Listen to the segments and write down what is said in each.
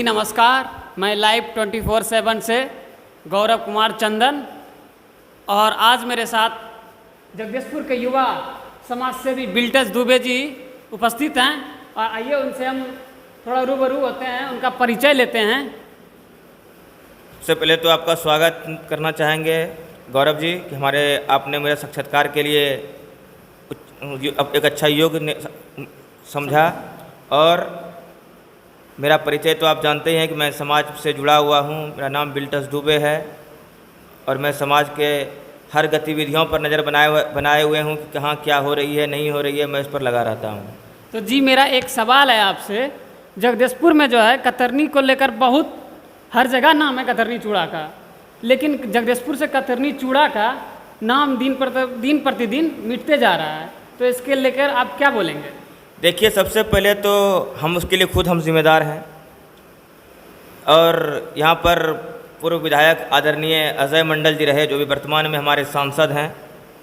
जी नमस्कार, मैं लाइव 24/7 से गौरव कुमार चंदन और आज मेरे साथ जगदीशपुर के युवा समाज सेवी बिल्टस दुबे जी उपस्थित हैं और आइए उनसे हम थोड़ा रूबरू होते हैं, उनका परिचय लेते हैं। सबसे पहले तो आपका स्वागत करना चाहेंगे गौरव जी कि हमारे आपने मेरे साक्षात्कार के लिए एक अच्छा योग समझा। और मेरा परिचय तो आप जानते ही हैं कि मैं समाज से जुड़ा हुआ हूँ। मेरा नाम बिल्टस दुबे है और मैं समाज के हर गतिविधियों पर नज़र बनाए हुए हूँ कि कहाँ क्या हो रही है नहीं हो रही है, मैं इस पर लगा रहता हूँ। तो जी मेरा एक सवाल है आपसे, जगदीशपुर में जो है कतरनी को लेकर बहुत हर जगह नाम है कतरनी चूड़ा का, लेकिन जगदीशपुर से कतरनी चूड़ा का नाम दिन प्रतिदिन मिटते जा रहा है, तो इसके लेकर आप क्या बोलेंगे? देखिए, सबसे पहले तो हम उसके लिए खुद हम जिम्मेदार हैं और यहाँ पर पूर्व विधायक आदरणीय अजय मंडल जी रहे जो भी वर्तमान में हमारे सांसद हैं।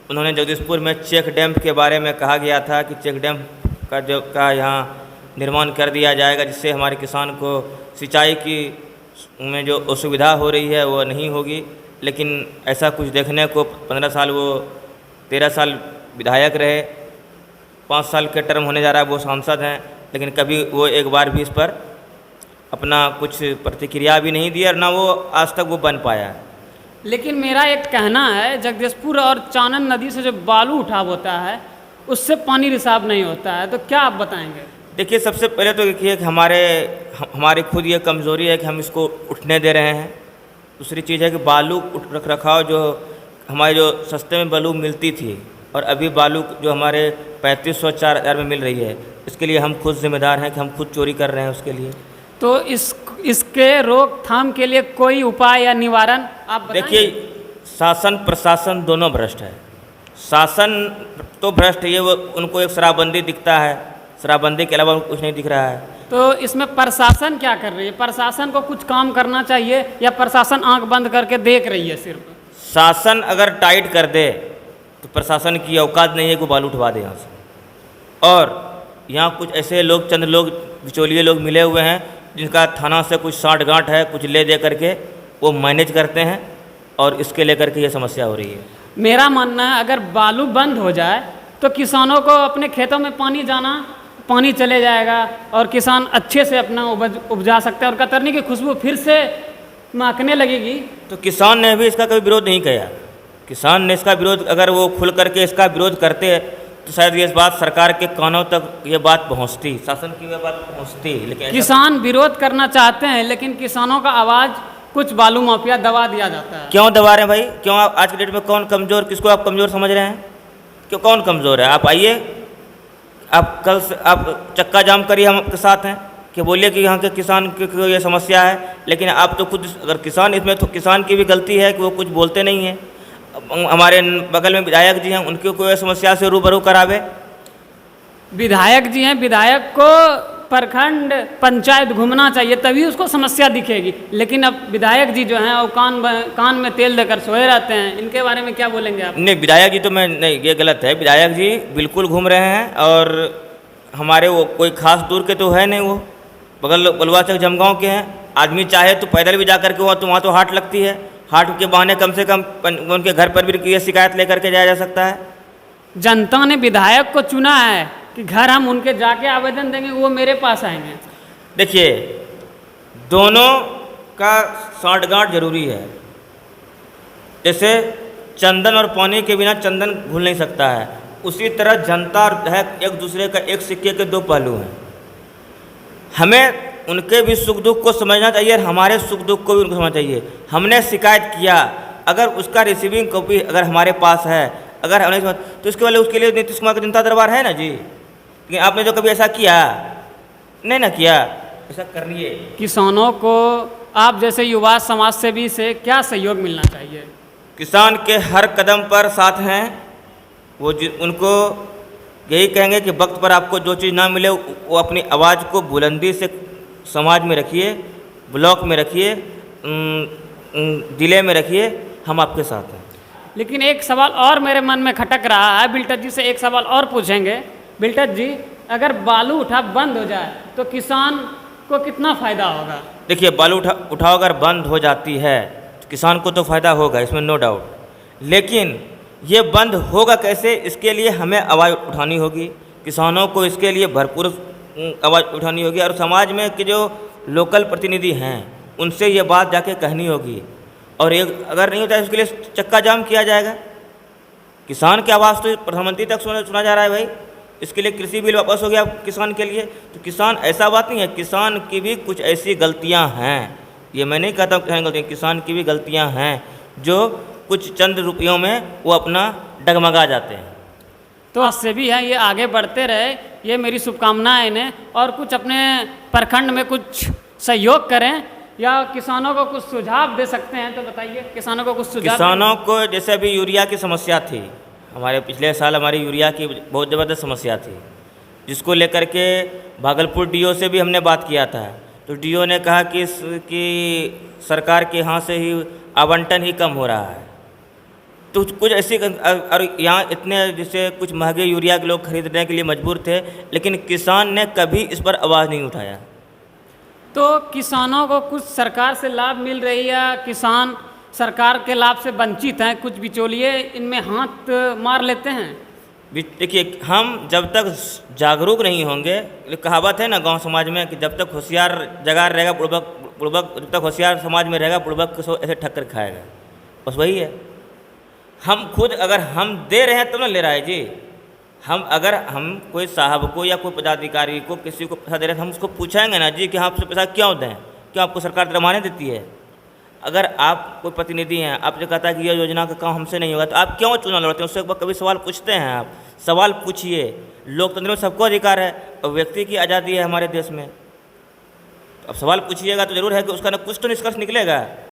उन्होंने जगदीशपुर में चेक डैम के बारे में कहा गया था कि चेक डैम का यहाँ निर्माण कर दिया जाएगा जिससे हमारे किसान को सिंचाई की में जो असुविधा हो रही है वो नहीं होगी, लेकिन ऐसा कुछ देखने को 15 साल वो 13 साल विधायक रहे, 5 साल के टर्म होने जा रहा है वो सांसद हैं, लेकिन कभी वो एक बार भी इस पर अपना कुछ प्रतिक्रिया भी नहीं दी और ना वो आज तक वो बन पाया। लेकिन मेरा एक कहना है, जगदीशपुर और चानन नदी से जो बालू उठाव होता है उससे पानी रिसाव नहीं होता है, तो क्या आप बताएंगे? देखिए, सबसे पहले तो देखिए कि हमारी खुद ये कमज़ोरी है कि हम इसको उठने दे रहे हैं। दूसरी चीज़ है कि बालू रख रखाव जो हमारे जो सस्ते में बालू मिलती थी और अभी बालू जो हमारे 3500-4000 में मिल रही है, इसके लिए हम खुद जिम्मेदार हैं कि हम खुद चोरी कर रहे हैं उसके लिए। तो इसके रोकथाम के लिए कोई उपाय या निवारण आप बताएंगे? देखिए, शासन प्रशासन दोनों भ्रष्ट है। शासन तो भ्रष्ट है, ये वो उनको एक शराबबंदी दिखता है, शराबबंदी के अलावा कुछ नहीं दिख रहा है। तो इसमें प्रशासन क्या कर रही है? प्रशासन को कुछ काम करना चाहिए या प्रशासन आंख बंद करके देख रही है सिर्फ? शासन अगर टाइट कर दे तो प्रशासन की औकात नहीं है कि बालू उठवा दे यहाँ से। और यहाँ कुछ ऐसे लोग, चंद लोग, बिचौलिए लोग मिले हुए हैं जिनका थाना से कुछ साठ-गांठ है, कुछ ले दे करके वो मैनेज करते हैं और इसके लेकर के ये समस्या हो रही है। मेरा मानना है अगर बालू बंद हो जाए तो किसानों को अपने खेतों में पानी चले जाएगा और किसान अच्छे से अपना उपजा सकता है और कतरनी की खुशबू फिर से महकने लगेगी। तो किसान ने भी इसका कभी विरोध नहीं किया। किसान ने इसका विरोध, अगर वो खुल करके इसका विरोध करते तो शायद ये बात सरकार के कानों तक ये बात पहुंचती, शासन की ये बात पहुंचती। लेकिन किसान विरोध करना चाहते हैं लेकिन किसानों का आवाज़ कुछ बालू माफिया दबा दिया जाता है। क्यों दबा रहे हैं भाई? क्यों? आज के डेट में कौन कमज़ोर, किसको आप कमज़ोर समझ रहे हैं? क्यों कौन कमज़ोर है? आप आइए, आप कल से आप चक्का जाम करिए, हम आपके साथ हैं कि बोलिए कि यहाँ के किसान की ये समस्या है। लेकिन आप तो खुद, अगर किसान, इसमें तो किसान की भी गलती है कि वो कुछ बोलते नहीं हैं। हमारे बगल में विधायक जी हैं, उनकी कोई समस्या से रूबरू करावे। विधायक जी हैं, विधायक को प्रखंड पंचायत घूमना चाहिए तभी उसको समस्या दिखेगी, लेकिन अब विधायक जी जो हैं वो कान में तेल देकर सोए रहते हैं। इनके बारे में क्या बोलेंगे आप? नहीं, विधायक जी तो नहीं, ये गलत है। विधायक जी बिल्कुल घूम रहे हैं और हमारे वो कोई खास दूर के तो है नहीं, वो बलुआ चक जमगांव के हैं। आदमी चाहे तो पैदल भी जा करके वहाँ तो हाट लगती है, हाट के बहाने कम से कम उनके घर पर भी ये शिकायत लेकर के जाया जा सकता है। जनता ने विधायक को चुना है कि घर हम उनके जाके आवेदन देंगे, वो मेरे पास आएंगे। देखिए, दोनों का साठगांठ जरूरी है। जैसे चंदन और पानी के बिना चंदन घुल नहीं सकता है, उसी तरह जनता है एक दूसरे का एक सिक्के के दो पहलू हैं। हमें उनके भी सुख दुख को समझना चाहिए और हमारे सुख दुख को भी उनको समझना चाहिए। हमने शिकायत किया, अगर उसका रिसीविंग कॉपी अगर हमारे पास है, अगर हमने तो उसके लिए नीतीश कुमार का जनता दरबार है ना जी। लेकिन आपने जो कभी ऐसा किया नहीं ना किया, ऐसा करनिए। किसानों को आप जैसे युवा समाज सेवी से क्या सहयोग मिलना चाहिए? किसान के हर कदम पर साथ हैं वो, उनको यही कहेंगे कि वक्त पर आपको जो चीज़ ना मिले वो अपनी आवाज़ को बुलंदी से समाज में रखिए, ब्लॉक में रखिए, जिले में रखिए, हम आपके साथ हैं। लेकिन एक सवाल और मेरे मन में खटक रहा है, बिल्टस जी से एक सवाल और पूछेंगे। बिल्टस जी, अगर बालू उठा बंद हो जाए तो किसान को कितना फ़ायदा होगा? देखिए बालू उठाव अगर बंद हो जाती है तो किसान को तो फ़ायदा होगा, इसमें नो डाउट, लेकिन ये बंद होगा कैसे, इसके लिए हमें आवाज़ उठानी होगी, किसानों को इसके लिए भरपूर आवाज़ उठानी होगी और समाज में के जो लोकल प्रतिनिधि हैं उनसे ये बात जाके कहनी होगी। और एक अगर नहीं होता है उसके लिए चक्का जाम किया जाएगा। किसान की आवाज़ तो प्रधानमंत्री तक सुना जा रहा है भाई, इसके लिए कृषि बिल वापस हो गया किसान के लिए। तो किसान ऐसा बात नहीं है, किसान की भी कुछ ऐसी गलतियां हैं, ये मैं नहीं कहता हूँ किसान गलतियाँ, किसान की भी गलतियां हैं जो कुछ चंद रुपयों में वो अपना डगमगा जाते हैं। तो इससे भी है, ये आगे बढ़ते रहे, ये मेरी शुभकामनाएं इन्हें, और कुछ अपने प्रखंड में कुछ सहयोग करें या किसानों को कुछ सुझाव दे सकते हैं तो बताइए, किसानों को कुछ सुझाव। किसानों को जैसे अभी यूरिया की समस्या थी, हमारे पिछले साल हमारी यूरिया की बहुत ज़बरदस्त समस्या थी, जिसको लेकर के भागलपुर डीओ से भी हमने बात किया था। तो डीओ ने कहा कि सरकार के यहाँ से ही आवंटन ही कम हो रहा है। तो कुछ ऐसी और यहाँ इतने जैसे कुछ महंगे यूरिया के लोग खरीदने के लिए मजबूर थे, लेकिन किसान ने कभी इस पर आवाज़ नहीं उठाया। तो किसानों को कुछ सरकार से लाभ मिल रही है, किसान सरकार के लाभ से वंचित हैं, कुछ बिचौलिए इनमें हाथ मार लेते हैं। देखिए हम जब तक जागरूक नहीं होंगे, कहावत है ना गांव समाज में कि जब तक होशियार जगार रहेगा बुड़बक जब तक होशियार समाज में रहेगा बुड़बक को ऐसे ठक्कर खाएगा, बस वही है। हम खुद अगर हम दे रहे हैं तो ना ले रहा है जी, हम कोई साहब को या कोई पदाधिकारी को किसी को पैसा दे रहे हैं, हम उसको पूछेंगे ना जी कि आपसे पैसा क्यों दें, क्यों आपको सरकार दरमाने देती है। अगर आप कोई प्रतिनिधि हैं, आप जो कहता है कि यह योजना का काम हमसे नहीं होगा, तो आप क्यों चुनाव लड़ते हैं, उससे एक बार कभी सवाल पूछते हैं? आप सवाल पूछिए। लोकतंत्र में सबको अधिकार है और व्यक्ति की आज़ादी है हमारे देश में। अब सवाल पूछिएगा तो जरूर है कि उसका ना कुछ तो निष्कर्ष निकलेगा।